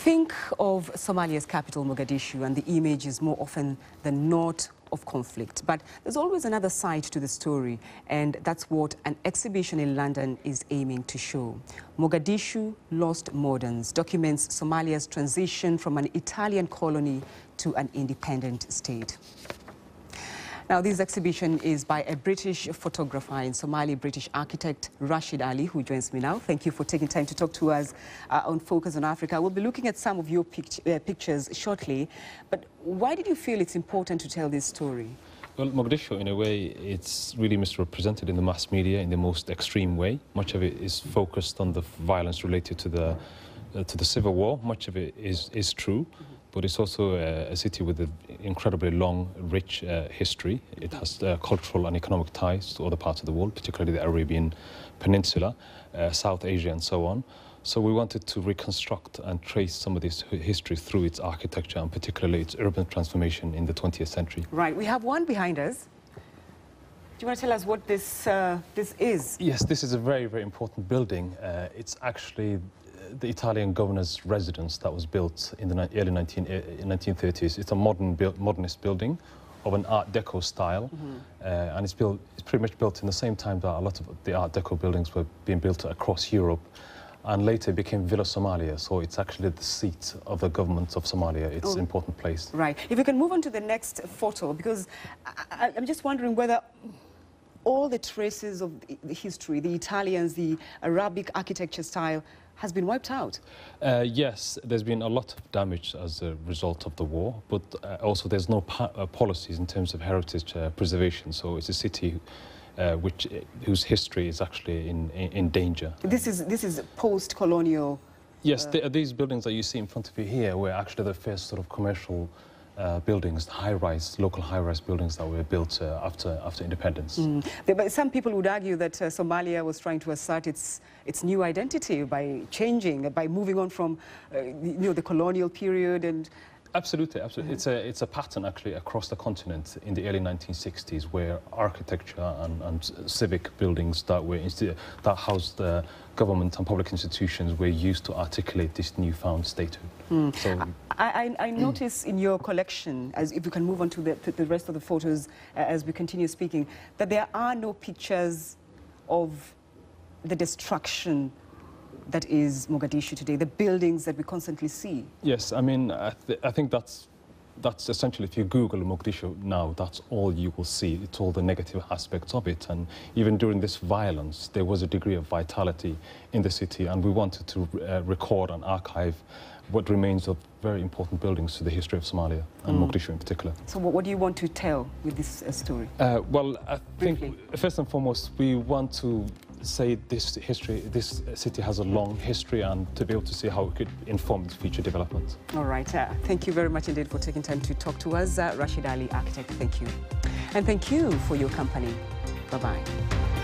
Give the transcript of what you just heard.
think of Somalia's capital, Mogadishu, and the image is more often than not of conflict. But there's always another side to the story, and that's what an exhibition in London is aiming to show. Mogadishu Lost Moderns documents Somalia's transition from an Italian colony to an independent state. Now, this exhibition is by a British photographer and Somali-British architect, Rashid Ali, who joins me now. Thank you for taking time to talk to us on Focus on Africa. We'll be looking at some of your pictures shortly. But why did you feel it's important to tell this story? Well, Mogadishu, in a way, it's really misrepresented in the mass media in the most extreme way. Much of it is focused on the violence related to the civil war. Much of it is true. But it's also a city with an incredibly long, rich history. It has cultural and economic ties to other parts of the world, particularly the Arabian Peninsula, South Asia and so on. So we wanted to reconstruct and trace some of this history through its architecture and particularly its urban transformation in the 20th century. Right, we have one behind us. Do you want to tell us what this is? Yes, this is a very, very important building. It's actually the Italian governor's residence that was built in the early 1930s. It's a modernist building of an Art Deco style, and it's pretty much built in the same time that a lot of the Art Deco buildings were being built across Europe, and later became Villa Somalia. So it's actually the seat of the government of Somalia. It's an important place. Right. If we can move on to the next photo, because I'm just wondering whether all the traces of the history, the Italians, the Arabic architecture style, has been wiped out. Yes, there's been a lot of damage as a result of the war, but also there's no policies in terms of heritage preservation. So it's a city whose history is actually in danger. This is post-colonial. Yes, these buildings that you see in front of you here were actually the first sort of commercial buildings, local high-rise buildings that were built after independence. But some people would argue that Somalia was trying to assert its new identity by changing, by moving on from the colonial period and... Absolutely, absolutely. It's a pattern actually across the continent in the early 1960s where architecture and civic buildings that housed the government and public institutions were used to articulate this newfound statehood. So, I notice in your collection, as if we can move on to the rest of the photos as we continue speaking, that there are no pictures of the destruction that is Mogadishu today, the buildings that we constantly see. Yes, I mean, I think that's essentially, if you Google Mogadishu now, that's all you will see. It's all the negative aspects of it. And even during this violence, there was a degree of vitality in the city, and we wanted to record and archive what remains of very important buildings to the history of Somalia, and Mogadishu in particular. So what do you want to tell with this story? Well, I think, first and foremost, we want to say this city has a long history, and to be able to see how it could inform its future development. All right. Thank you very much indeed for taking time to talk to us. Rashid Ali, architect, thank you. And thank you for your company. Bye-bye.